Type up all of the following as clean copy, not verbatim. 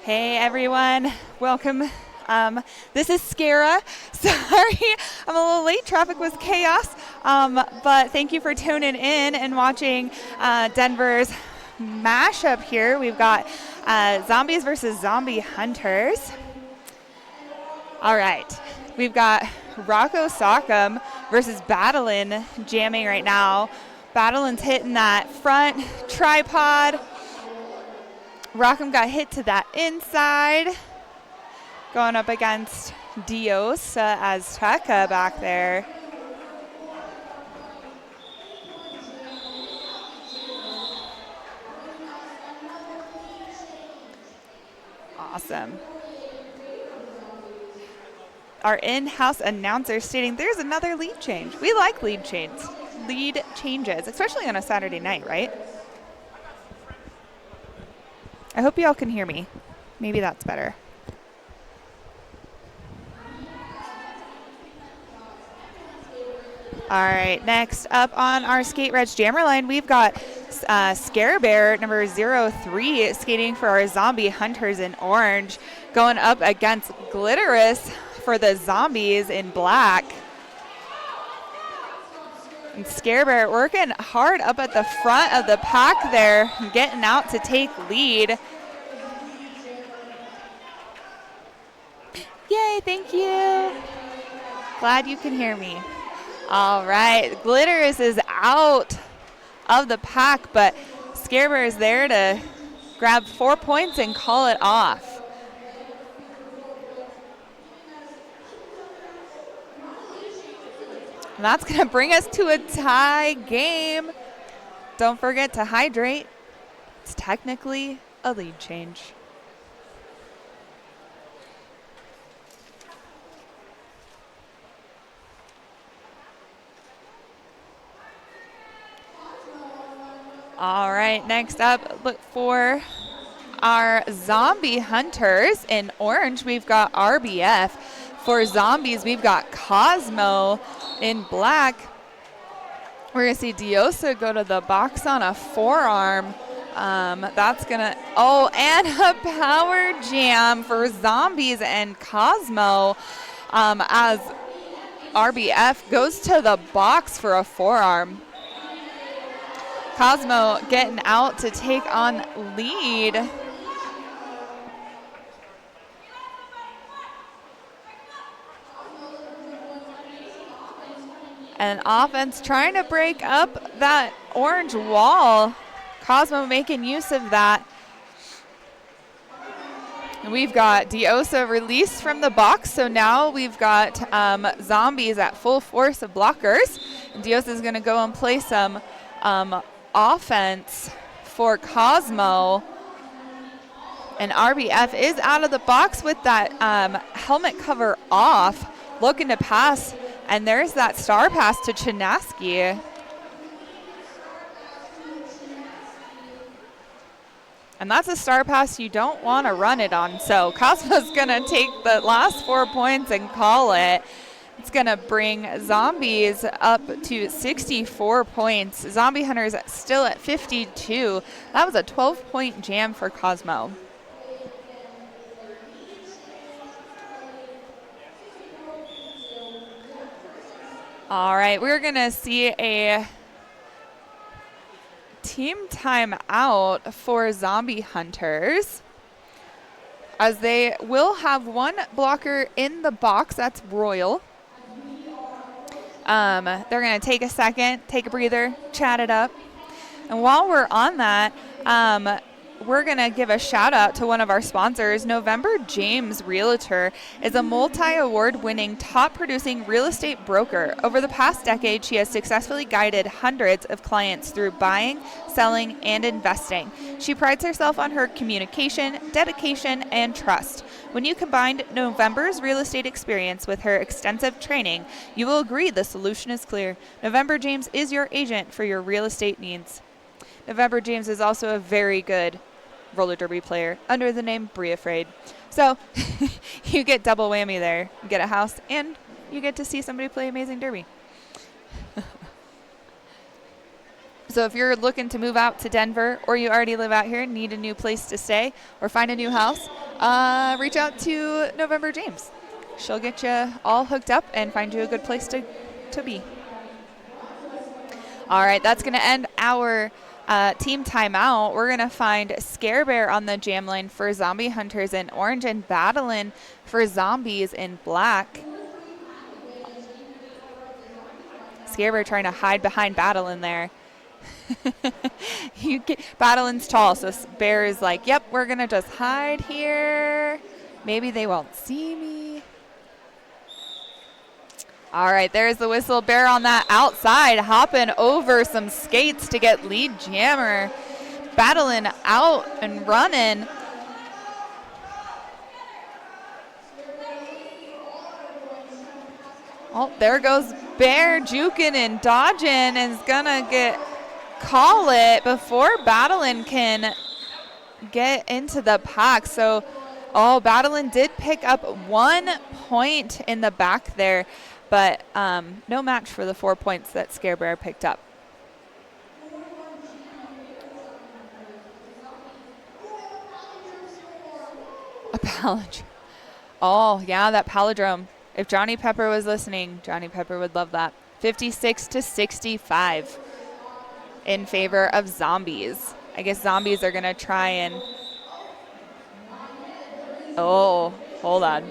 Hey everyone, welcome. This is Skara. Sorry, I'm a little late. Traffic was chaos, but thank you for tuning in and watching Denver's mashup here. We've got Zombies versus Zombie Hunters. All right, we've got Rocco Sock'em versus Battlin jamming right now. Battlin's hitting that front tripod. Rockham got hit to that inside. Going up against Dios Azteca back there. Awesome. Our in-house announcer stating there's another lead change. We like lead changes, especially on a Saturday night, right? I hope y'all can hear me. Maybe that's better. All right, next up on our Skate Reg Jammer line, we've got Scare Bear number 03 skating for our Zombie Hunters in orange, going up against Glitterous for the Zombies in black. And Scare Bear working hard up at the front of the pack there, getting out to take lead. Yay, thank you. Glad you can hear me. All right, Glitterous is out of the pack, but Scare Bear is there to grab 4 points and call it off. And that's going to bring us to a tie game. Don't forget to hydrate. It's technically a lead change. All right, next up, look for our Zombie Hunters. In orange, we've got RBF. For Zombies, we've got Cosmo. In black, we're going to see Diosa go to the box on a forearm. That's going to, and a power jam for Zombies and Cosmo as RBF goes to the box for a forearm. Cosmo getting out to take on lead. And offense trying to break up that orange wall. Cosmo making use of that. And we've got Diosa released from the box, so now we've got Zombies at full force of blockers. And Diosa is going to go and play some offense for Cosmo. And RBF is out of the box with that helmet cover off, looking to pass. And there's that star pass to Chinaski. And that's a star pass you don't want to run it on. So Cosmo's going to take the last 4 points and call it. It's going to bring Zombies up to 64 points. Zombie Hunters still at 52. That was a 12-point jam for Cosmo. All right, we're going to see a team timeout for Zombie Hunters, as they will have one blocker in the box. That's Royal. They're going to take a second, take a breather, chat it up. And while we're on that, we're going to give a shout out to one of our sponsors. November James Realtor is a multi-award winning top producing real estate broker. Over the past decade, she has successfully guided hundreds of clients through buying, selling, and investing. She prides herself on her communication, dedication, and trust. When you combine November's real estate experience with her extensive training, you will agree the solution is clear. November James is your agent for your real estate needs. November James is also a very good roller derby player under the name Brie Afraid. So you get double whammy there. You get a house and you get to see somebody play Amazing Derby. So if you're looking to move out to Denver, or you already live out here and need a new place to stay or find a new house, reach out to November James. She'll get you all hooked up and find you a good place to be. All right, that's going to end our team timeout. We're going to find Scare Bear on the jam line for Zombie Hunters in orange and Battlein for Zombies in black. Scare Bear trying to hide behind Battlein there. Battlein's tall, so Bear is like, yep, we're going to just hide here. Maybe they won't see me. All right, there's the whistle. Bear on that outside, hopping over some skates to get lead jammer. Battlein out and running. Oh, there goes Bear juking and dodging and is going to call it before Battlein can get into the pack. So, Battlein did pick up 1 point in the back there, but no match for the 4 points that Scare Bear picked up. A palindrome. Oh, yeah, that palindrome. If Johnny Pepper was listening, Johnny Pepper would love that. 56-65 in favor of Zombies. I guess Zombies are going to try and... Oh, hold on.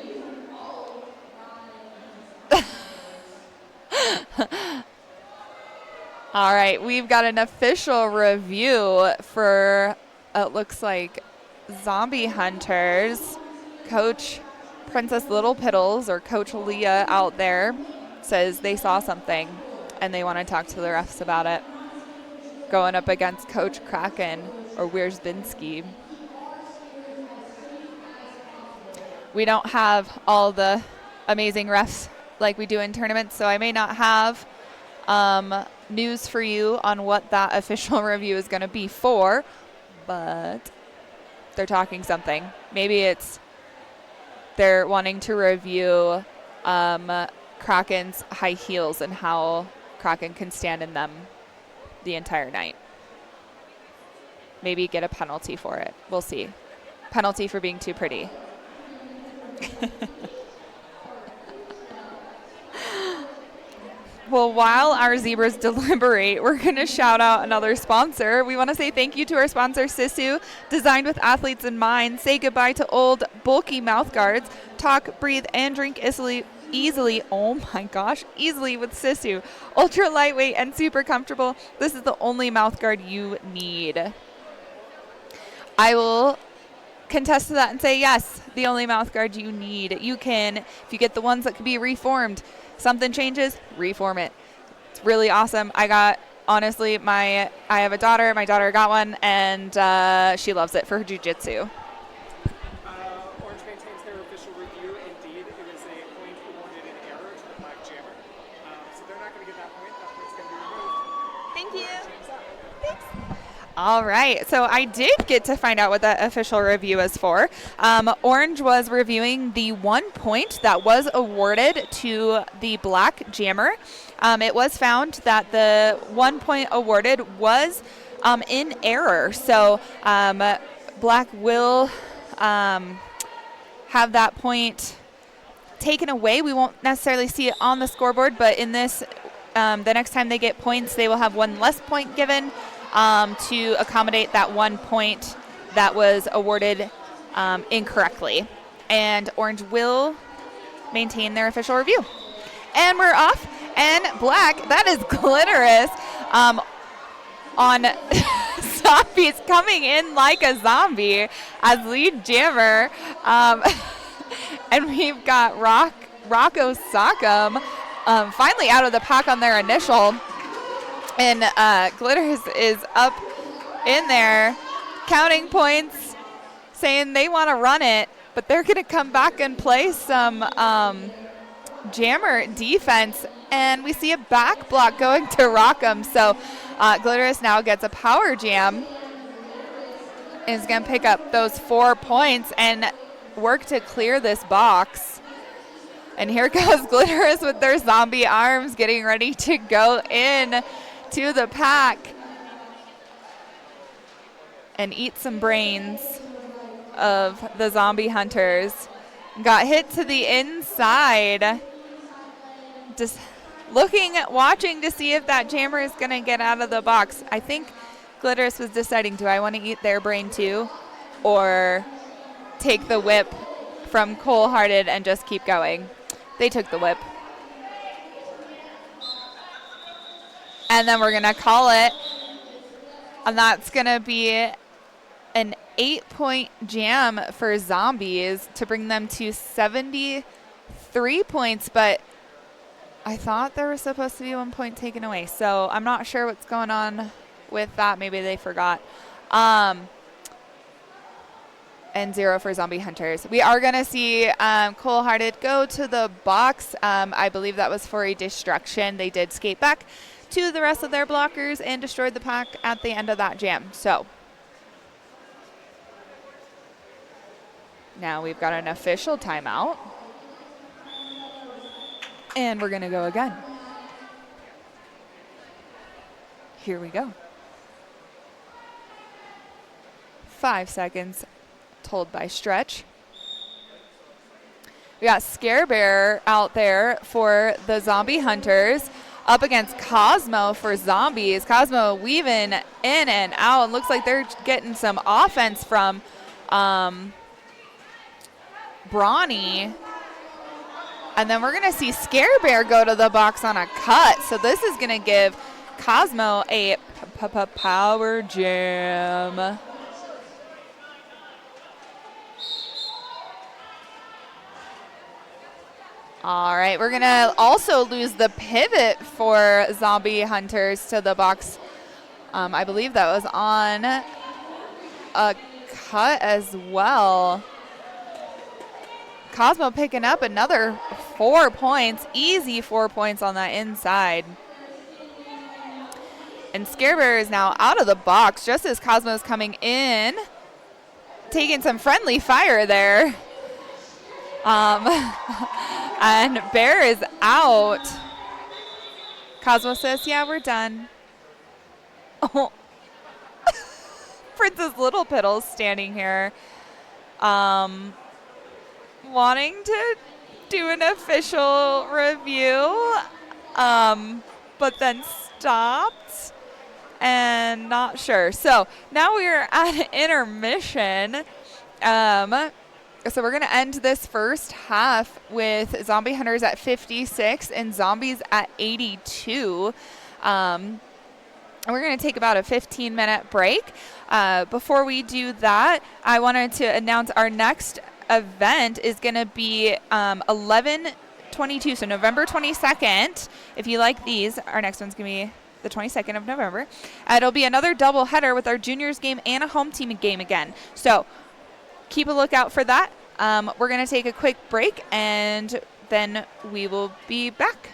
All right, we've got an official review for, it looks like, Zombie Hunters. Coach Princess Little Piddles, or Coach Leah out there, says they saw something and they want to talk to the refs about it. Going up against Coach Kraken, or Wierzbinski. We don't have all the amazing refs like we do in tournaments, so I may not have news for you on what that official review is going to be for, but they're talking something. Maybe it's they're wanting to review Kraken's high heels and how Kraken can stand in them the entire night. Maybe get a penalty for it. We'll see. Penalty for being too pretty. Well, while our zebras deliberate, we're going to shout out another sponsor. We want to say thank you to our sponsor, Sisu, designed with athletes in mind. Say goodbye to old, bulky mouth guards. Talk, breathe, and drink easily. Oh my gosh, easily with Sisu. Ultra lightweight and super comfortable. This is the only mouth guard you need. I will contest to that and say yes, the only mouth guard you need. You can, if you get the ones that can be reformed, something changes, reform it. It's really awesome. I have a daughter. My daughter got one, and she loves it for her jiu-jitsu. Orange maintains their official review. Indeed, it was a point awarded in error to the black jammer. So they're not going to get that point. That point's going to be removed. Thank you. Thanks. All right, so I did get to find out what that official review is for. Orange was reviewing the 1 point that was awarded to the black jammer. It was found that the 1 point awarded was in error. So black will have that point taken away. We won't necessarily see it on the scoreboard, but in this, the next time they get points, they will have one less point given to accommodate that 1 point that was awarded incorrectly. And Orange will maintain their official review. And we're off. And black, that is Glitterous on Zombies coming in like a zombie as lead jammer. And we've got Rocco Sock'em finally out of the pack on their initial. And Glitters is up in there counting points, saying they want to run it, but they're going to come back and play some jammer defense. And we see a back block going to Rock'em. So Glitters now gets a power jam and is going to pick up those 4 points and work to clear this box. And here goes Glitters with their zombie arms getting ready to go in to the pack. and eat some brains of the zombie hunters. Got hit to the inside. Just watching to see if that jammer is going to get out of the box. I think Glitterous was deciding, do I want to eat their brain too? Or take the whip from Cold Hearted and just keep going? They took the whip. And then we're going to call it. And that's going to be an 8-point jam for Zombies to bring them to 73 points. But I thought there was supposed to be 1 point taken away. So I'm not sure what's going on with that. Maybe they forgot. And 0 for Zombie Hunters. We are going to see Cold Hearted go to the box. I believe that was for a destruction. They did skate back to the rest of their blockers and destroyed the pack at the end of that jam. So now we've got an official timeout. And we're going to go again. Here we go. 5 seconds told by Stretch. We got Scare Bear out there for the Zombie Hunters up against Cosmo for Zombies. Cosmo weaving in and out. It looks like they're getting some offense from Brawny. And then we're going to see Scare Bear go to the box on a cut. So this is going to give Cosmo a power jam. All right, we're going to also lose the pivot for Zombie Hunters to the box. I believe that was on a cut as well. Cosmo picking up another 4 points, easy 4 points on that inside. And Scare Bear is now out of the box just as Cosmo's coming in, taking some friendly fire there. And Bear is out. Cosmo says, yeah, we're done. Oh. Princess Little Piddle's standing here. Wanting to do an official review, but then stopped and not sure. So now we're at intermission. So we're going to end this first half with Zombie Hunters at 56 and Zombies at 82. And we're going to take about a 15-minute break. Before we do that, I wanted to announce our next event is going to be 11/22, so November 22nd. If you like these, our next one's going to be the 22nd of November. It'll be another double header with our juniors game and a home team game again. So keep a lookout for that. We're going to take a quick break, and then we will be back.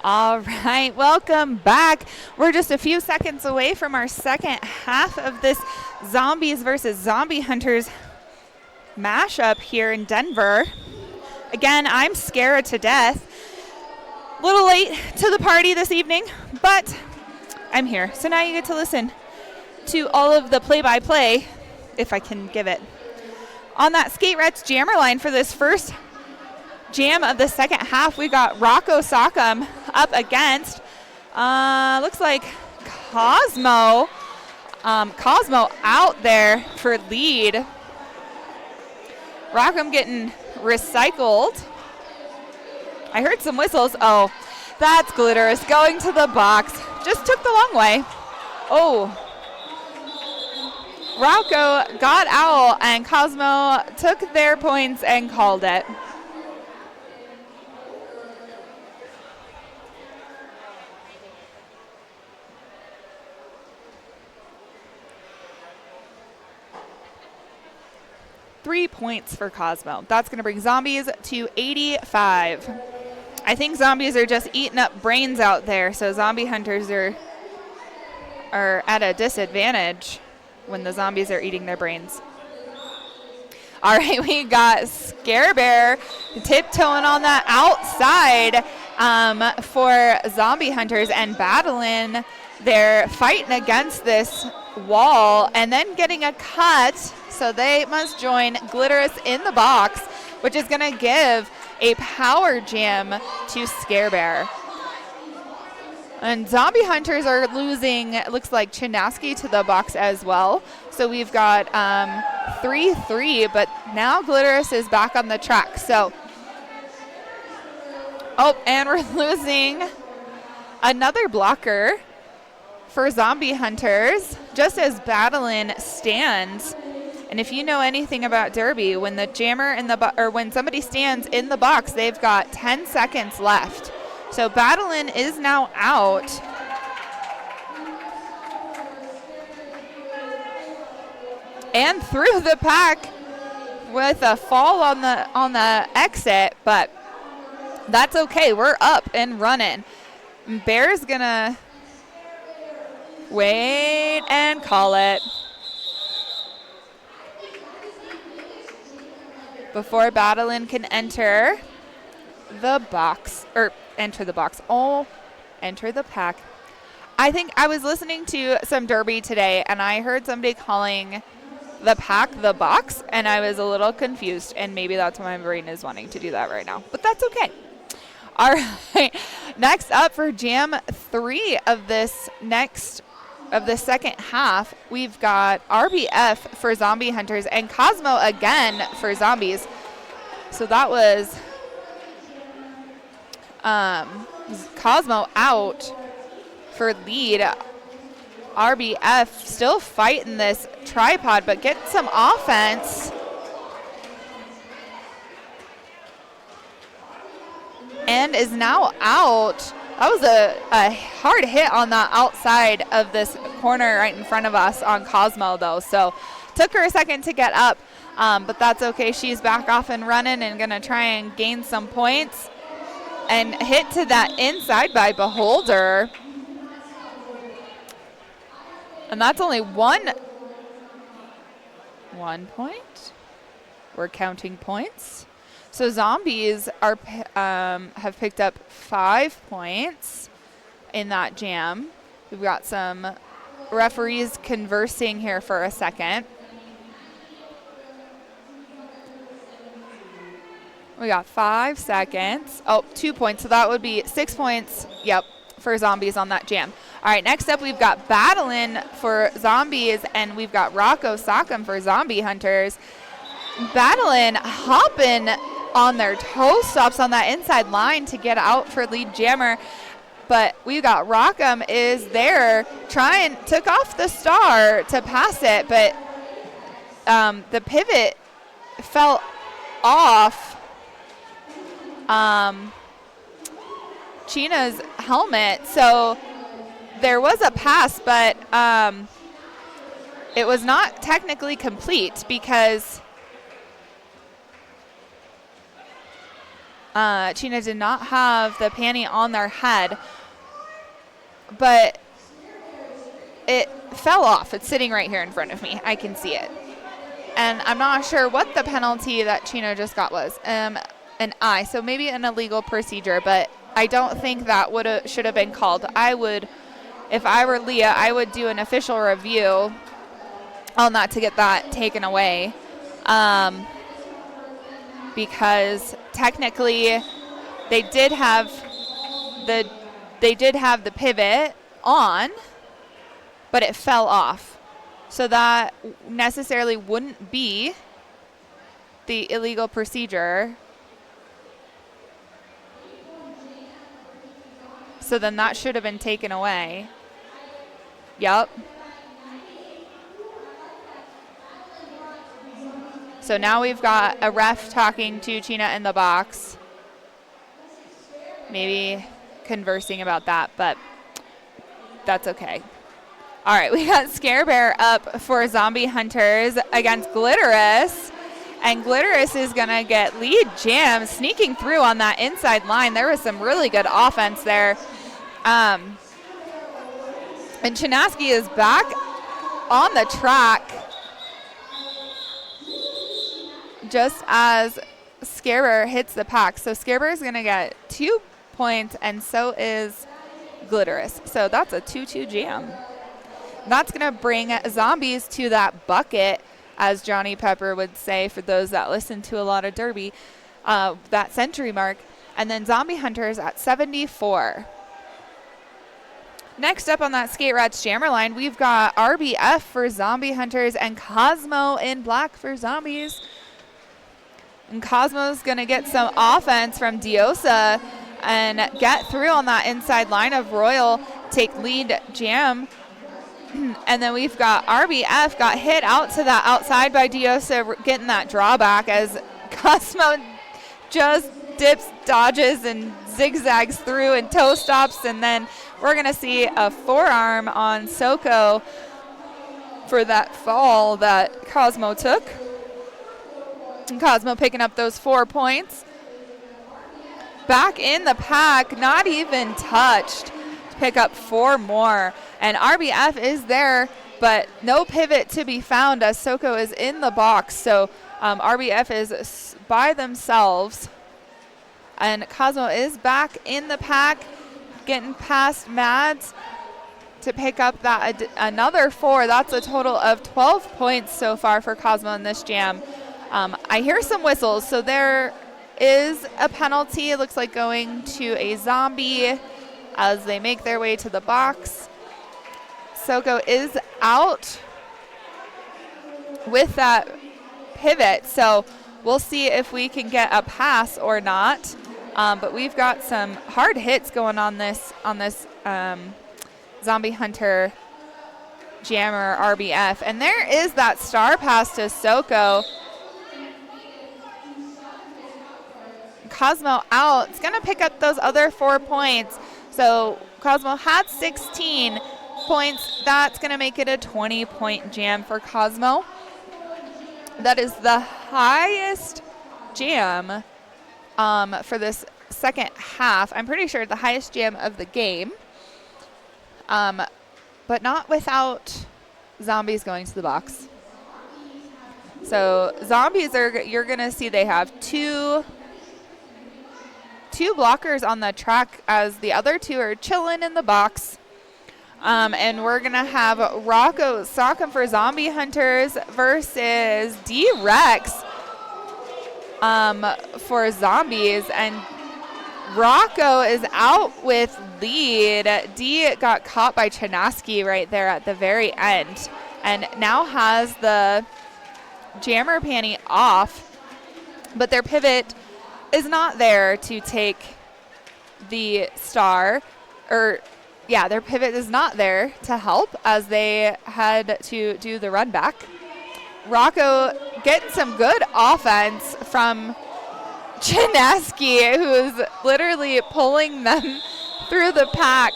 All right, welcome back. We're just a few seconds away from our second half of this Zombies versus Zombie Hunters mashup here in Denver. Again, I'm scared to death. A little late to the party this evening, but I'm here. So now you get to listen to all of the play-by-play, if I can give it. On that Skate Rats jammer line for this first jam of the second half, we got Rocco Sock'em up against, looks like Cosmo. Cosmo out there for lead. Rock'em getting recycled. I heard some whistles. Oh, that's Glitterous going to the box. Just took the long way. Oh. Rocco got out and Cosmo took their points and called it. Three points for Cosmo. That's going to bring Zombies to 85. I think Zombies are just eating up brains out there, so Zombie Hunters are at a disadvantage when the Zombies are eating their brains. All right, we got Scare Bear tiptoeing on that outside for Zombie Hunters and battling. They're fighting against this wall and then getting a cut, so they must join Glitterous in the box, which is going to give a power jam to Scare Bear. And Zombie Hunters are losing, it looks like, Chinaski to the box as well. So we've got 3-3, but now Glitterous is back on the track. So, oh, and we're losing another blocker for Zombie Hunters, just as Battling stands. And if you know anything about Derby, when the jammer in the or when somebody stands in the box, they've got 10 seconds left. So Battling is now out. And through the pack with a fall on the exit, but that's okay. We're up and running. Bear's gonna wait and call it before Battling can enter the box, or enter the box. Oh, enter the pack. I think I was listening to some Derby today, and I heard somebody calling the pack the box, and I was a little confused, and maybe that's why my brain is wanting to do that right now, but that's okay. All right, next up for Jam 3 of this second half, we've got RBF for Zombie Hunters and Cosmo again for Zombies. So that was Cosmo out for lead. RBF still fighting this tripod, but getting some offense. And is now out. That was a hard hit on the outside of this corner right in front of us on Cosmo, though. So took her a second to get up, but that's okay. She's back off and running and going to try and gain some points. And hit to that inside by Beholder. And that's only one point. We're counting points. So Zombies are have picked up 5 points in that jam. We've got some referees conversing here for a second. We got 5 seconds. Oh, 2 points. So that would be 6 points, yep, for Zombies on that jam. All right, next up we've got Battling for Zombies, and we've got Rocco Sock'em for Zombie Hunters. Battling hopping on their toe stops on that inside line to get out for lead jammer. But we got Rock'em is there took off the star to pass it, but the pivot fell off China's helmet. So there was a pass, but it was not technically complete because Chyna did not have the panty on their head, but it fell off. It's sitting right here in front of me. I can see it. And I'm not sure what the penalty that Chyna just got was. An eye, so maybe an illegal procedure, but I don't think that should have been called. If I were Leah, I would do an official review on that to get that taken away. Because technically they did have the pivot on, but it fell off. So that necessarily wouldn't be the illegal procedure. So then that should have been taken away. Yep. So now we've got a ref talking to Chyna in the box. Maybe conversing about that, but that's okay. All right, we got Scare Bear up for Zombie Hunters against Glitterous. And Glitterous is going to get lead jam sneaking through on that inside line. There was some really good offense there. And Chinaski is back on the track just as Scare Bear hits the pack. So Scare Bear is going to get 2 points, and so is Glitterous. So that's a 2-2 jam. That's going to bring Zombies to that bucket, as Johnny Pepper would say for those that listen to a lot of Derby, that century mark. And then Zombie Hunters at 74. Next up on that Skate Rats Jammer line, we've got RBF for Zombie Hunters and Cosmo in black for Zombies. And Cosmo's going to get some offense from Diosa and get through on that inside line of Royal, take lead jam. And then we've got RBF got hit out to that outside by Diosa, getting that drawback as Cosmo just dips, dodges, and zigzags through and toe stops. And then we're going to see a forearm on Soko for that fall that Cosmo took. And Cosmo picking up those 4 points. Back in the pack, not even touched to pick up 4 more. And RBF is there, but no pivot to be found as Soko is in the box. So RBF is by themselves. And Cosmo is back in the pack, getting past Mads to pick up that another 4. That's a total of 12 points so far for Cosmo in this jam. I hear some whistles, so there is a penalty. It looks like going to a zombie as they make their way to the box. Soko is out with that pivot, so we'll see if we can get a pass or not. But we've got some hard hits going on this Zombie Hunter jammer RBF. And there is that star pass to Soko. Cosmo out. It's going to pick up those other 4 points. So Cosmo had 16 points. That's going to make it a 20-point jam for Cosmo. That is the highest jam for this second half. I'm pretty sure the highest jam of the game. But not without Zombies going to the box. So Zombies you're going to see they have two blockers on the track as the other 2 are chilling in the box. And we're going to have Rocco Sock'em for Zombie Hunters versus D-Rex for Zombies. And Rocco is out with lead. D got caught by Chinaski right there at the very end and now has the jammer panty off, but their pivot is not there to take the star, their pivot is not there to help as they had to do the run back. Rocco getting some good offense from Chinaski, who is literally pulling them through the pack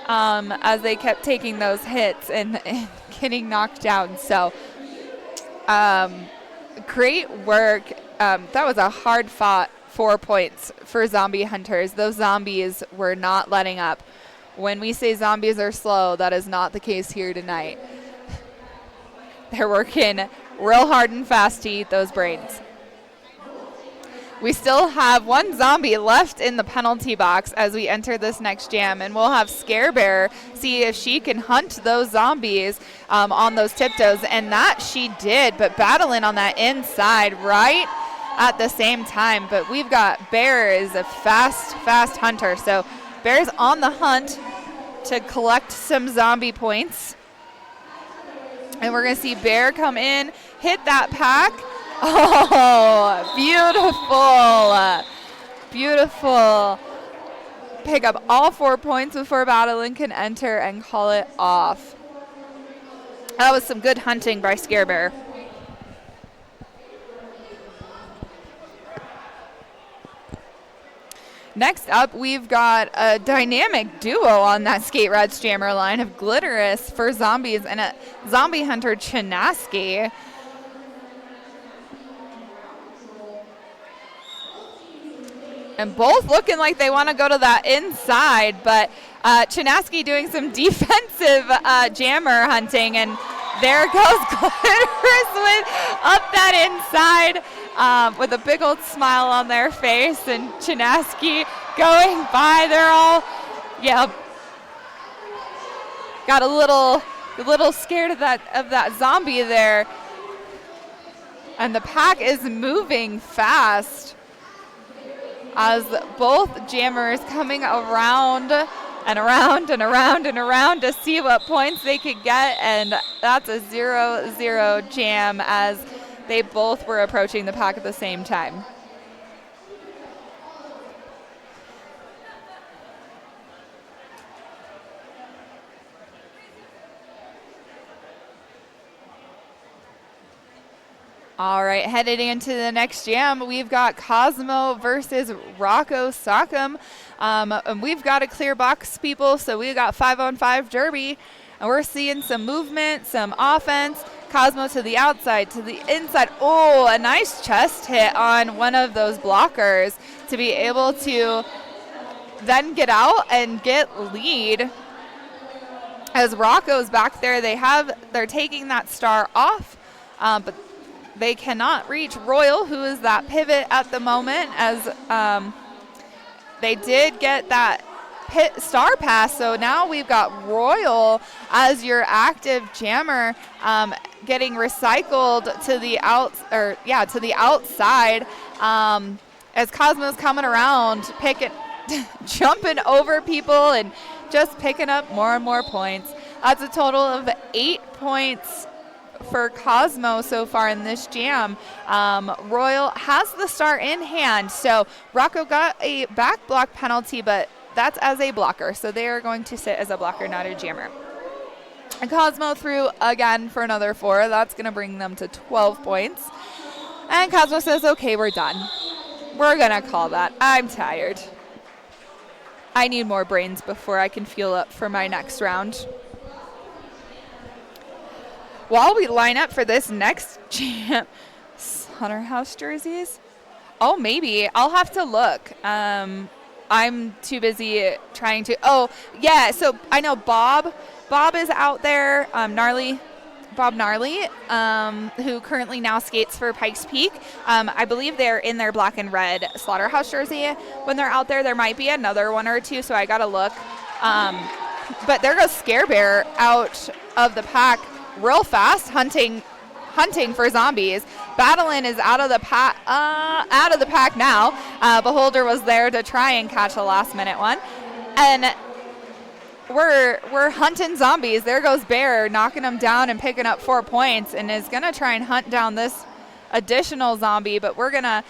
as they kept taking those hits and getting knocked down. So great work. That was a hard fought 4 points for zombie hunters. Those zombies were not letting up. When we say zombies are slow, that is not the case here tonight. They're working real hard and fast to eat those brains. We still have one zombie left in the penalty box as we enter this next jam, and we'll have Scare Bear see if she can hunt those zombies on those tiptoes, and that she did, but battling on that inside right at the same time. But we've got Bear is a fast hunter, so Bear's on the hunt to collect some zombie points. And we're going to see Bear come in, hit that pack. Oh, beautiful. Pick up all 4 points before Battling can enter and call it off. That was some good hunting by Scare Bear. Next up, we've got a dynamic duo on that Skate Rats Jammer line of Glitterous for zombies and a zombie hunter Chinaski. And both looking like they want to go to that inside, but Chinaski doing some defensive jammer hunting, and there goes Glitterous with up that inside with a big old smile on their face, and Chinaski going by. They're all, got a little scared of that zombie there, and the pack is moving fast as both jammers coming around and around and around and around to see what points they could get, and that's a 0-0 jam as they both were approaching the pack at the same time. All right, headed into the next jam, we've got Cosmo versus Rocco Sock'em. And we've got a clear box, people, so we've got 5-on-5 derby, and we're seeing some movement, some offense. Cosmo to the outside, to the inside. Oh, a nice chest hit on one of those blockers to be able to then get out and get lead. As Rocco's back there, they're taking that star off, but they cannot reach Royal, who is that pivot at the moment, as they did get that star pass. So now we've got Royal as your active jammer, getting recycled to the outside, as Cosmo's coming around, jumping over people and just picking up more and more points. That's a total of 8 points for Cosmo so far in this jam. Royal has the star in hand, so Rocco got a back block penalty, but that's as a blocker, so they are going to sit as a blocker, not a jammer. And Cosmo threw again for another 4. That's going to bring them to 12 points. And Cosmo says, okay, we're done. We're going to call that. I'm tired. I need more brains before I can fuel up for my next round. While we line up for this next jam, Slaughterhouse jerseys? Oh, maybe. I'll have to look. I'm too busy trying to. Oh, yeah. So I know Bob is out there. Bob Gnarly, who currently now skates for Pikes Peak. I believe they're in their black and red Slaughterhouse jersey. When they're out there might be another one or two, so I got to look. But there goes Scare Bear out of the pack real fast, hunting for zombies. Battling is out of the pack now. Beholder was there to try and catch a last minute one, and we're hunting zombies. There goes Bear, knocking them down and picking up 4 points, and is gonna try and hunt down this additional zombie. But we're gonna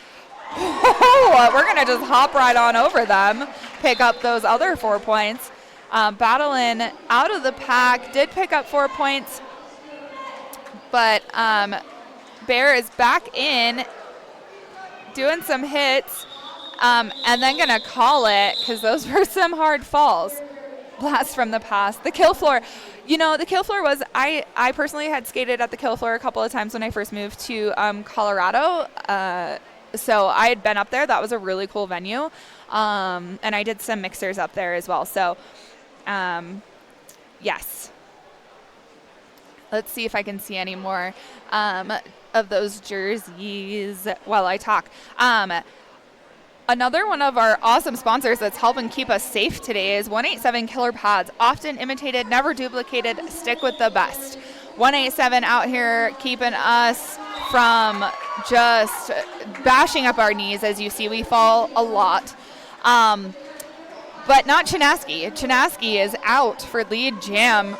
just hop right on over them, pick up those other 4 points. Battling out of the pack did pick up 4 points. But Bear is back in, doing some hits, and then going to call it because those were some hard falls. Blast from the past. The kill floor. The kill floor was, I personally had skated at the kill floor a couple of times when I first moved to Colorado. So I had been up there. That was a really cool venue. And I did some mixers up there as well. So, yes. Let's see if I can see any more of those jerseys while I talk. Another one of our awesome sponsors that's helping keep us safe today is 187 Killer Pads. Often imitated, never duplicated. Stick with the best. 187 out here keeping us from just bashing up our knees. As you see, we fall a lot. But not Chinaski. Chinaski is out for lead jammer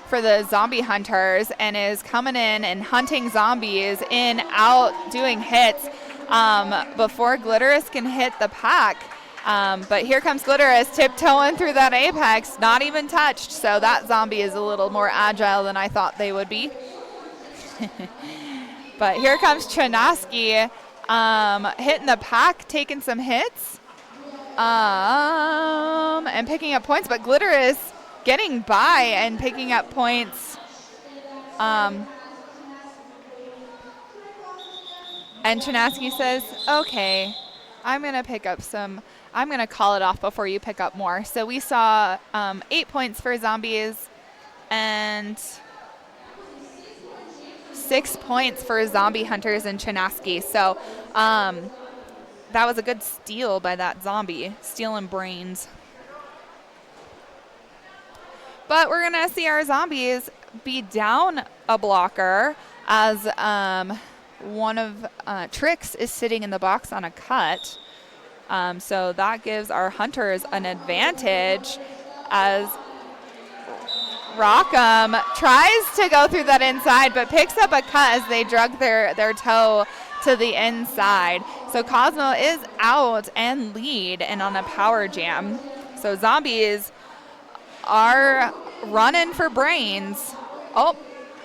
for the zombie hunters and is coming in and hunting zombies in, out, doing hits before Glitterous can hit the pack. But here comes Glitterous tiptoeing through that apex, not even touched. So that zombie is a little more agile than I thought they would be. But here comes Chinaski hitting the pack, taking some hits and picking up points. But Glitterous getting by and picking up points. And Chinaski says, okay, I'm going to call it off before you pick up more. So we saw 8 points for zombies and 6 points for zombie hunters and Chinaski. So that was a good steal by that zombie, stealing brains. But we're going to see our zombies be down a blocker as one of Trix is sitting in the box on a cut. So that gives our hunters an advantage as Rockham tries to go through that inside, but picks up a cut as they drug their toe to the inside. So Cosmo is out and lead and on a power jam. So zombies are running for brains. Oh,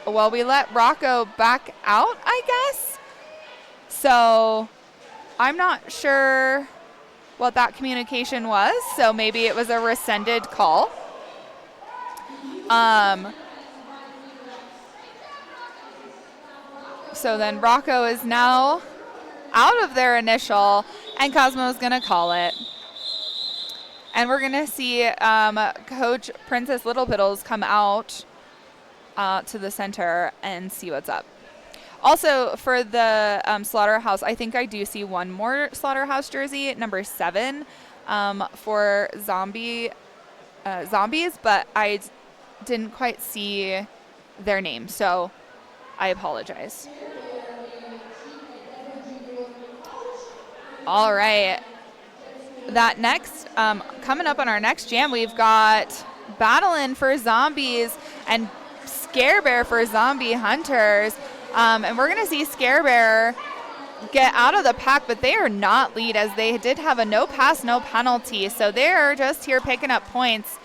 well, we let Rocco back out, I guess. So I'm not sure what that communication was. So maybe it was a rescinded call. So then Rocco is now out of their initial, and Cosmo is going to call it. And we're going to see Coach Princess Little Piddles come out to the center and see what's up. Also, for the Slaughterhouse, I think I do see one more Slaughterhouse jersey, number 7, for zombies, but I didn't quite see their name, so I apologize. All right. That next, coming up on our next jam, we've got Battling for Zombies and Scare Bear for Zombie Hunters. And we're going to see Scare Bear get out of the pack, but they are not lead as they did have a no pass, no penalty. So they're just here picking up points,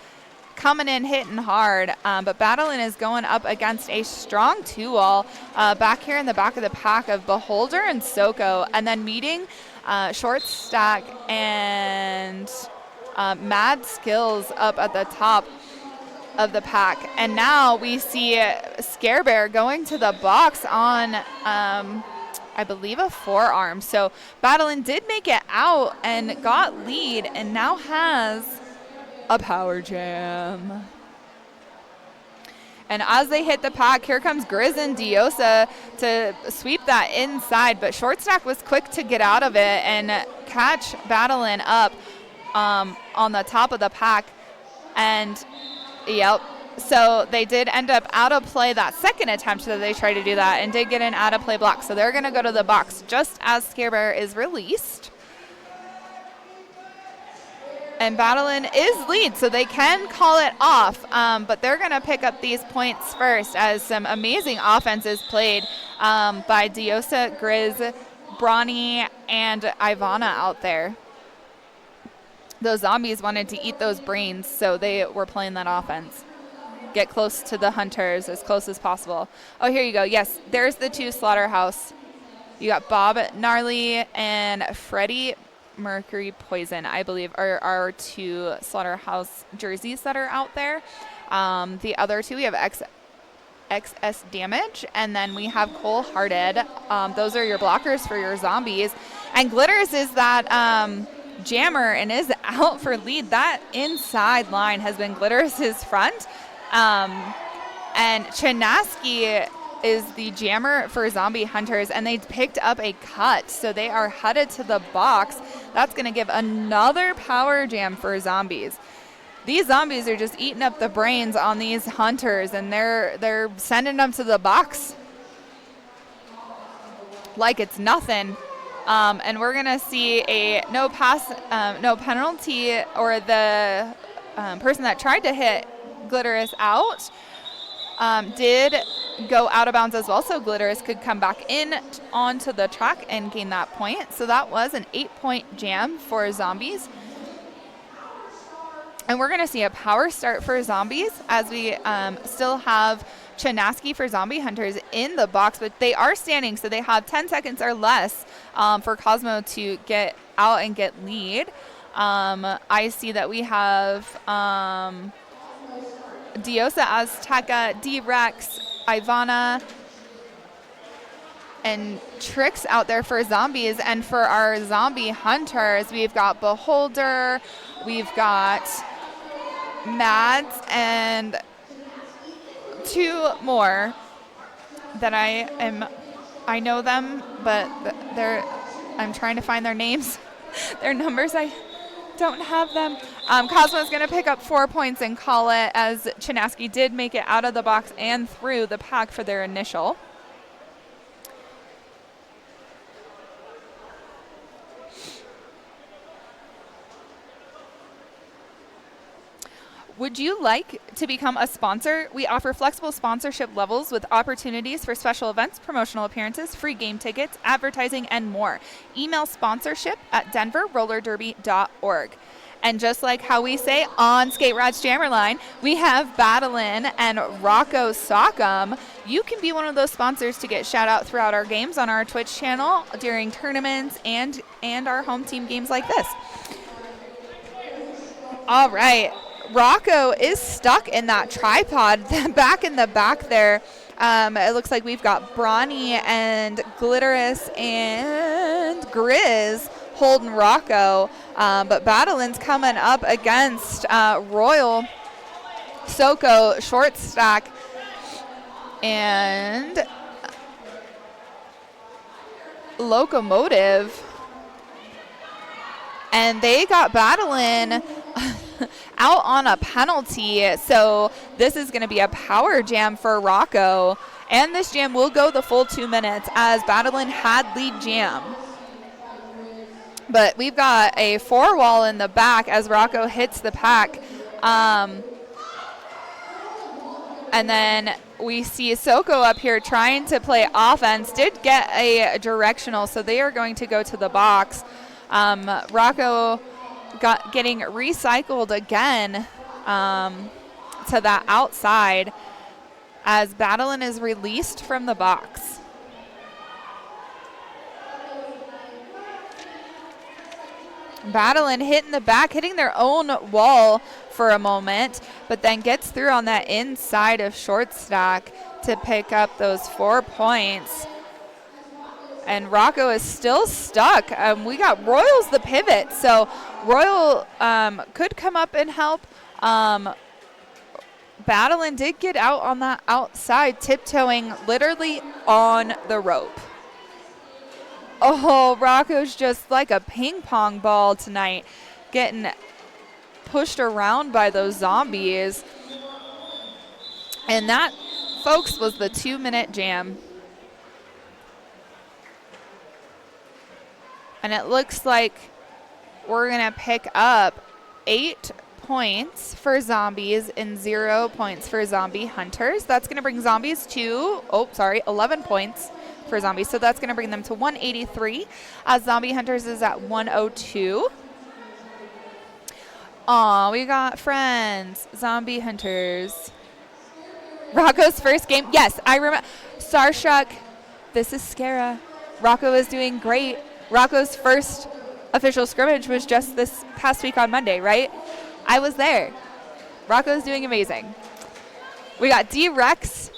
coming in, hitting hard. But Battling is going up against a strong 2-wall back here in the back of the pack of Beholder and Soko, and then meeting Short Stack and Mad Skills up at the top of the pack. And now we see Scare Bear going to the box on, I believe, a forearm. So Battling did make it out and got lead and now has a power jam. And as they hit the pack, here comes Grizz and Diosa to sweep that inside. But Short Stack was quick to get out of it and catch Battling up on the top of the pack. And, yep, so they did end up out of play that second attempt that they tried to do that and did get an out of play block. So they're going to go to the box just as Scare Bear is released. And Battling is lead, so they can call it off, but they're going to pick up these points first as some amazing offenses played by Diosa, Grizz, Brawny, and Ivana out there. Those zombies wanted to eat those brains, so they were playing that offense. Get close to the hunters, as close as possible. Oh, here you go. Yes, there's the 2 Slaughterhouse. You got Bob Gnarly and Freddie Mercury Poison, I believe, are our 2 Slaughterhouse jerseys that are out there. The other 2, we have excess damage. And then we have Cold-Hearted. Those are your blockers for your zombies. And Glitters is that jammer and is out for lead. That inside line has been Glitters' front. And Chinaski is the jammer for Zombie Hunters, and they picked up a cut, so they are headed to the box. That's going to give another power jam for zombies. These zombies are just eating up the brains on these hunters, and they're sending them to the box like it's nothing. And we're going to see a no penalty, or the person that tried to hit Glitterous out did go out of bounds as well, so Glitterous could come back in onto the track and gain that point. So that was an 8-point jam for zombies. And we're going to see a power start for zombies, as we still have Chinaski for Zombie Hunters in the box, but they are standing, so they have 10 seconds or less for Cosmo to get out and get lead. I see that we have Diosa Azteca, D-Rex, Ivana, and Trix out there for zombies. And for our zombie hunters, we've got Beholder, we've got Mads, and two more that I know them, but I'm trying to find their names. Their numbers, I don't have them. Cosmo's going to pick up 4 points and call it, as Chinaski did make it out of the box and through the pack for their initial. Would you like to become a sponsor? We offer flexible sponsorship levels with opportunities for special events, promotional appearances, free game tickets, advertising, and more. Email sponsorship@denverrollerderby.org. And just like how we say on Skate Rat's Jammer Line, we have Badalin and Rocco Sock'em. You can be one of those sponsors to get shout out throughout our games on our Twitch channel during tournaments and our home team games like this. All right. Rocco is stuck in that tripod back in the back there. It looks like we've got Brawny and Glitterous and Grizz holding Rocco. But Battlin's coming up against Royal, Soko, Short Stack, and Locomotive. And they got Battlin out on a penalty, so this is going to be a power jam for Rocco, and this jam will go the full 2 minutes, as Battlin had lead jam. But we've got a 4-wall in the back as Rocco hits the pack, and then we see Soko up here trying to play offense, did get a directional, so they are going to go to the box. Rocco getting recycled again to that outside, as Battlin is released from the box. Battlin hitting the back, hitting their own wall for a moment, but then gets through on that inside of Short Stack to pick up those 4 points. And Rocco is still stuck. We got Royal's the pivot, so Royal could come up and help. Battlin did get out on that outside, tiptoeing literally on the rope. Oh, Rocco's just like a ping pong ball tonight, getting pushed around by those zombies. And that, folks, was the 2-minute jam. And it looks like we're going to pick up 8 points for zombies and 0 points for zombie hunters. That's going to bring zombies to, 11 points for zombies. So that's going to bring them to 183, as zombie hunters is at 102. Aw, we got friends. Zombie hunters. Rocco's first game. Yes, I remember. Starshock, this is Scara. Rocco is doing great. Rocco's first official scrimmage was just this past week on Monday, right? I was there. Rocco's doing amazing. We got D-Rex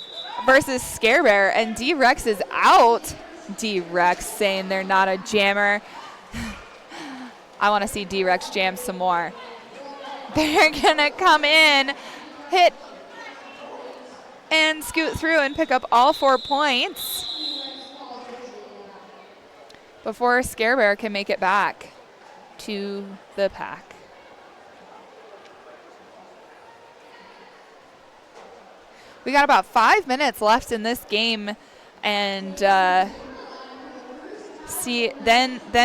versus Scare Bear, and D-Rex is out. D-Rex saying they're not a jammer. I want to see D-Rex jam some more. They're going to come in, hit, and scoot through and pick up all 4 points before Scare Bear can make it back to the pack. We got about 5 minutes left in this game, and then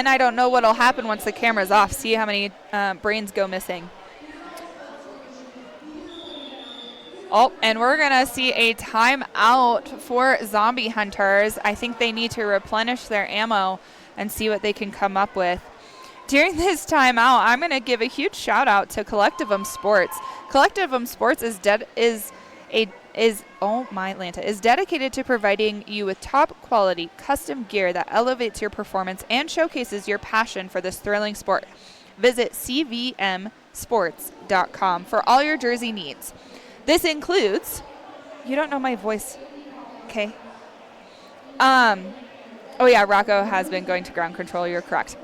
I don't know what'll happen once the camera's off. See how many brains go missing. Oh, and we're gonna see a timeout for Zombie Hunters. I think they need to replenish their ammo and see what they can come up with. During this timeout, I'm gonna give a huge shout out to Collectivum Sports. Collectivum Sports is dedicated to providing you with top quality custom gear that elevates your performance and showcases your passion for this thrilling sport. Visit cvmsports.com for all your jersey needs. This includes, you don't know my voice, okay? Oh yeah, Rocco has been going to ground control, you're correct.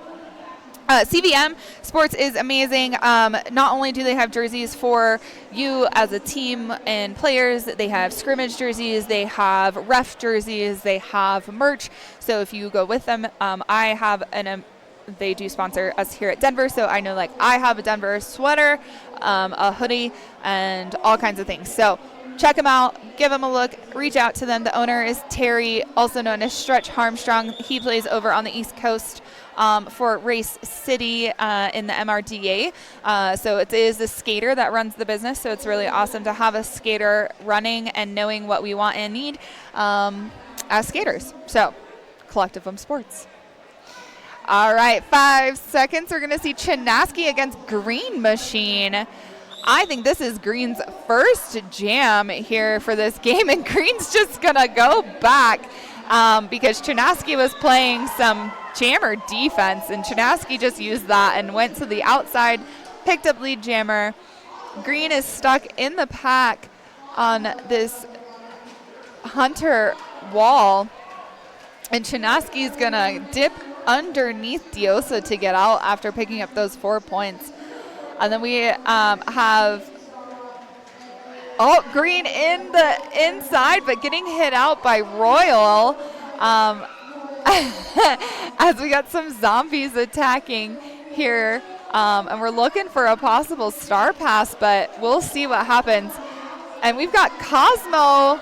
CVM Sports is amazing. Not only do they have jerseys for you as a team and players, they have scrimmage jerseys, they have ref jerseys, they have merch. So if you go with them, they do sponsor us here at Denver, so I know I have a Denver sweater, a hoodie, and all kinds of things. So check them out, give them a look, reach out to them. The owner is Terry, also known as Stretch Harmstrong. He plays over on the East Coast for Race City in the MRDA. So it is a skater that runs the business, so it's really awesome to have a skater running and knowing what we want and need as skaters. So Collectivum Sports. All right, 5 seconds. We're going to see Chinaski against Green Machine. I think this is Green's first jam here for this game, and Green's just going to go back because Chinaski was playing some jammer defense, and Chinaski just used that and went to the outside, picked up lead jammer. Green is stuck in the pack on this Hunter wall, and Chinaski is going to dip underneath Diosa to get out after picking up those 4 points. And then we have Green in the inside, but getting hit out by Royal as we got some zombies attacking here. And we're looking for a possible star pass, but we'll see what happens. And we've got Cosmo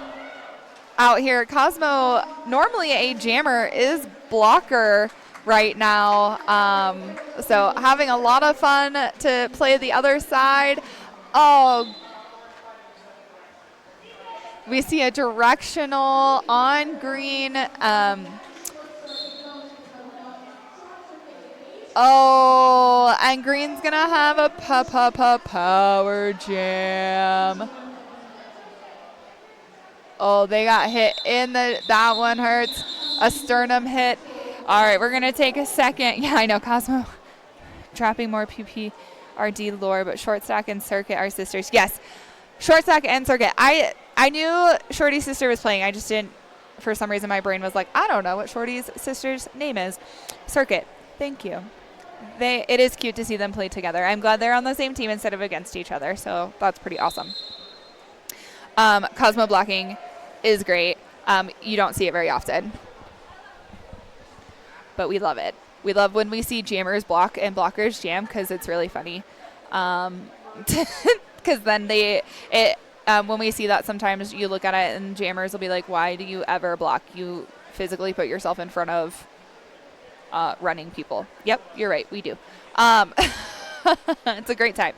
out here. Cosmo, normally a jammer, is blocker right now. So having a lot of fun to play the other side. Oh, we see a directional on Green. And Green's gonna have a power jam. Oh, they got hit in that one hurts. A sternum hit. All right, we're going to take a second. Yeah, I know, Cosmo. Trapping more PPRD lore, but Short Stack and Circuit are sisters. Yes, Short Stack and Circuit. I knew Shorty's sister was playing. I just didn't, for some reason, my brain was like, I don't know what Shorty's sister's name is. Circuit. Thank you. It is cute to see them play together. I'm glad they're on the same team instead of against each other, so that's pretty awesome. Cosmo blocking is great. You don't see it very often, but we love it. We love when we see jammers block and blockers jam because it's really funny. Because then when we see that, sometimes you look at it and jammers will be like, why do you ever block? You physically put yourself in front of running people. Yep, you're right. We do. It's a great time.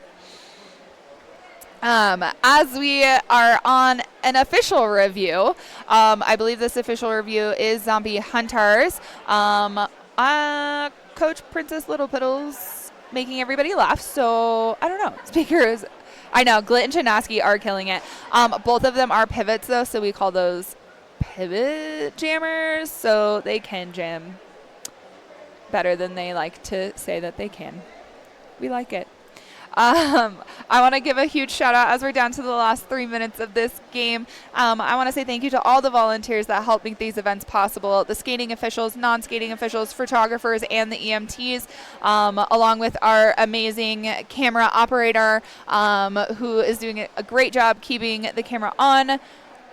As we are on an official review, I believe this official review is Zombie Hunters. Coach Princess Little Piddles making everybody laugh, so I don't know. Speakers, I know, Glit and Chinaski are killing it. Both of them are pivots, though, so we call those pivot jammers, so they can jam better than they like to say that they can. We like it. I want to give a huge shout out as we're down to the last 3 minutes of this game. I want to say thank you to all the volunteers that help make these events possible, the skating officials, non-skating officials, photographers, and the EMTs, along with our amazing camera operator who is doing a great job keeping the camera on.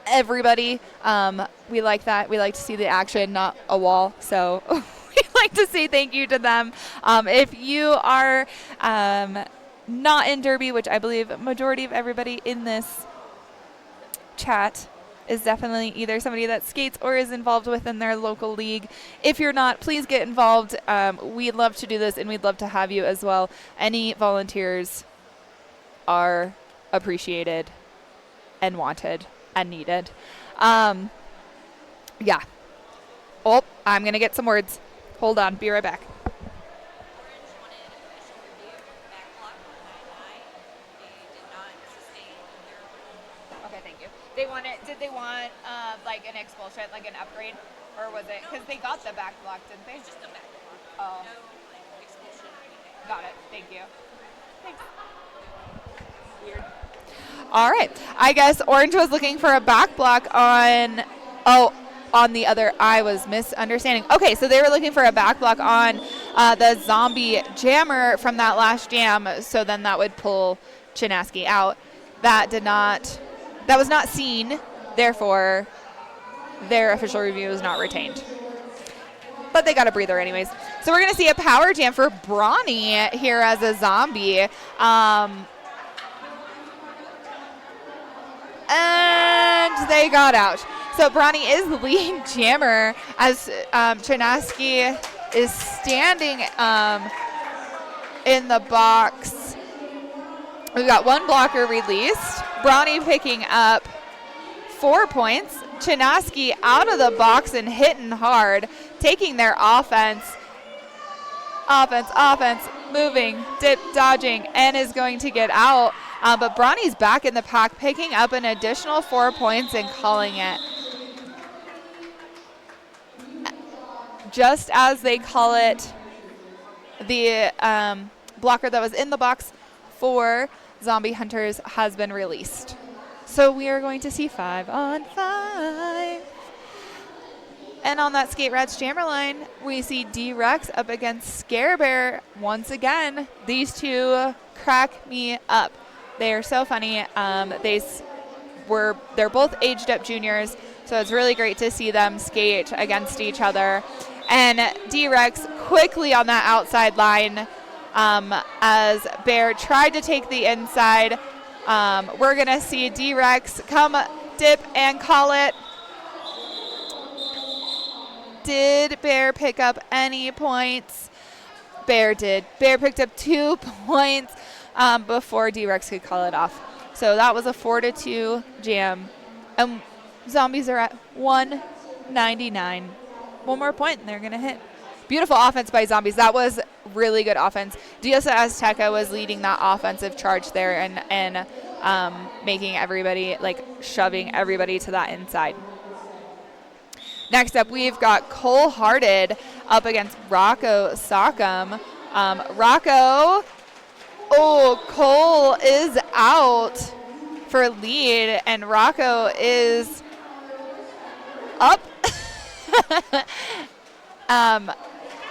Everybody, we like that. We like to see the action, not a wall. So we'd like to say thank you to them. If you are not in Derby, which I believe majority of everybody in this chat is definitely either somebody that skates or is involved within their local league. If you're not, please get involved. We'd love to do this, and we'd love to have you as well. Any volunteers are appreciated and wanted and needed. Yeah. Oh, I'm going to get some words. Hold on. Be right back. Did they want like an expulsion, like an upgrade, or was it because they got the back block, didn't they? Just a back block. Oh. No like expulsion or anything. Got it. Thank you. Thanks. Weird. All right. I guess Orange was looking for a back block on. Oh, on the other. I was misunderstanding. Okay, so they were looking for a back block on the zombie jammer from that last jam. So then that would pull Chinaski out. That did not. That was not seen, therefore their official review is not retained. But they got a breather anyways. So we're going to see a power jam for Bronny here as a zombie. And they got out. So Bronny is the lead jammer as Chinaski is standing in the box. We've got one blocker released. Bronny picking up 4 points. Chinaski out of the box and hitting hard, taking their offense. Offense, moving, dip, dodging, and is going to get out. But Bronny's back in the pack, picking up an additional 4 points and calling it. Just as they call it, the blocker that was in the box for Zombie Hunters has been released. So we are going to see 5-on-5. And on that Skate Rats Jammer line, we see D-Rex up against Scare Bear once again. These two crack me up. They are so funny. They're both aged up juniors, so it's really great to see them skate against each other. And D-Rex quickly on that outside line as Bear tried to take the inside. We're going to see D-Rex come dip and call it. Did Bear pick up any points? Bear did. Bear picked up 2 points before D-Rex could call it off. So that was a 4-2 jam. And Zombies are at 199. One more point and they're going to hit. Beautiful offense by Zombies. That was really good offense. Diosa Azteca was leading that offensive charge there and making everybody, like shoving everybody to that inside. Next up, we've got Cole Hearted up against Rocco Sock'em. Cole is out for lead, and Rocco is up.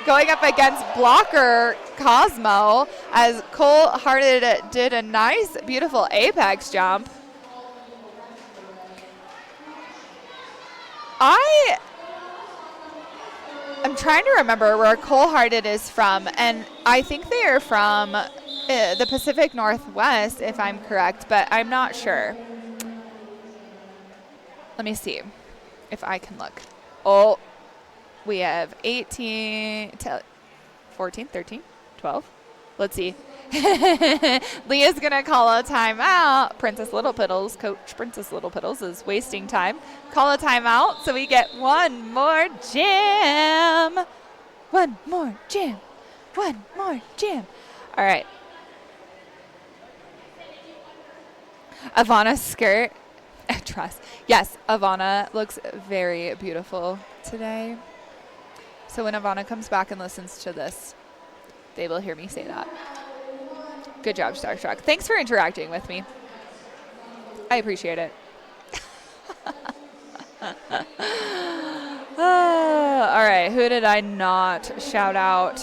Going up against blocker Cosmo as Cole Hearted did a nice, beautiful apex jump. I'm trying to remember where Cole Hearted is from, and I think they are from the Pacific Northwest, if I'm correct, but I'm not sure. Let me see if I can look. Oh, we have 18, 14, 13, 12. Let's see. Leah's going to call a timeout. Princess Little Piddles, Coach Princess Little Piddles is wasting time. Call a timeout so we get one more jam. One more jam. One more jam. All right. Ivana's skirt. Dress. Yes, Ivana looks very beautiful today. So when Ivana comes back and listens to this, they will hear me say that. Good job, Starstruck. Thanks for interacting with me. I appreciate it. All right, who did I not shout out?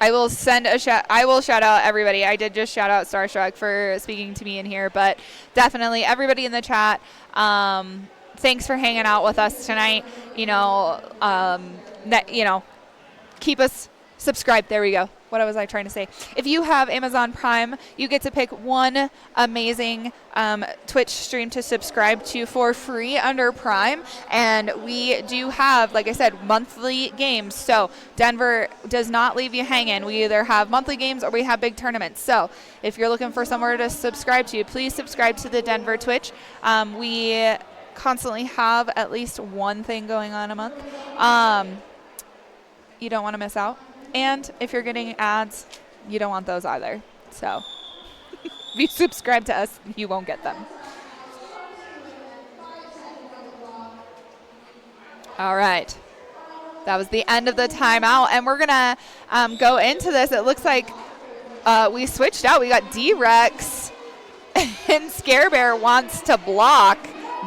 I will shout out everybody. I did just shout out Starstruck for speaking to me in here, but definitely everybody in the chat. Thanks for hanging out with us tonight. Keep us subscribed. There we go. What was I trying to say? If you have Amazon Prime, you get to pick one amazing Twitch stream to subscribe to for free under Prime. And we do have, like I said, monthly games. So Denver does not leave you hanging. We either have monthly games or we have big tournaments. So if you're looking for somewhere to subscribe to, please subscribe to the Denver Twitch. We constantly have at least one thing going on a month. You don't want to miss out. And if you're getting ads, you don't want those either. So if you subscribe to us, you won't get them. All right. That was the end of the timeout. And we're going to go into this. It looks like we switched out. We got D-Rex and Scare Bear wants to block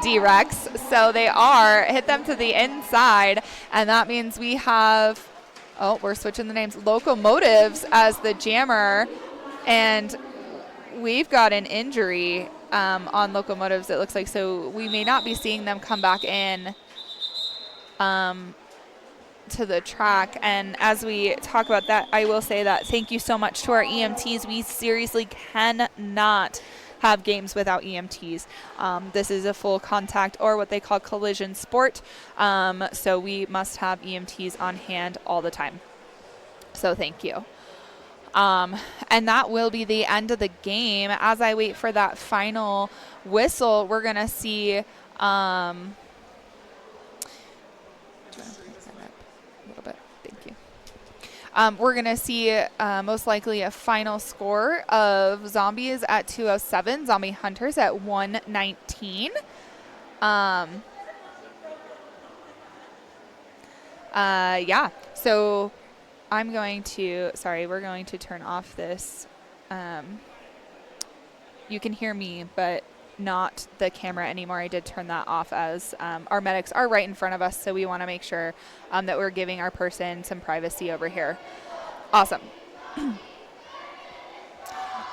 D-Rex. So they hit them to the inside. And that means we have... Oh, we're switching the names. Locomotives as the jammer, and we've got an injury on Locomotives, it looks like, so we may not be seeing them come back in to the track. And as we talk about that, I will say that thank you so much to our EMTs. We seriously cannot have games without EMTs. This is a full contact or what they call collision sport. So we must have EMTs on hand all the time. So thank you. And that will be the end of the game. As I wait for that final whistle, we're going to see... we're going to see most likely a final score of Zombies at 207, Zombie Hunters at 119. Yeah, so we're going to turn off this. You can hear me, but not the camera anymore. I did turn that off as our medics are right in front of us, so we want to make sure that we're giving our person some privacy over here. Awesome.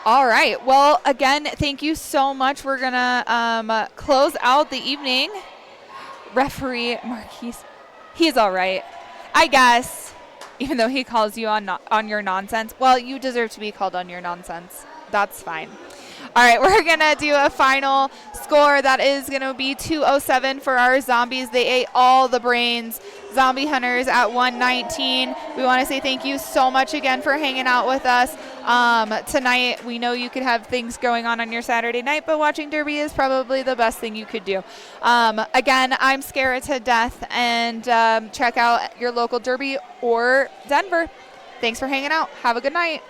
All right. Well, again, thank you so much. We're going to close out the evening. Referee Marquise, he's all right, I guess, even though he calls you on your nonsense. Well, you deserve to be called on your nonsense. That's fine. All right, we're going to do a final score. That is going to be 207 for our Zombies. They ate all the brains. Zombie Hunters at 119. We want to say thank you so much again for hanging out with us. Tonight, we know you could have things going on your Saturday night, but watching Derby is probably the best thing you could do. Again, I'm Scara to Death, and check out your local Derby or Denver. Thanks for hanging out. Have a good night.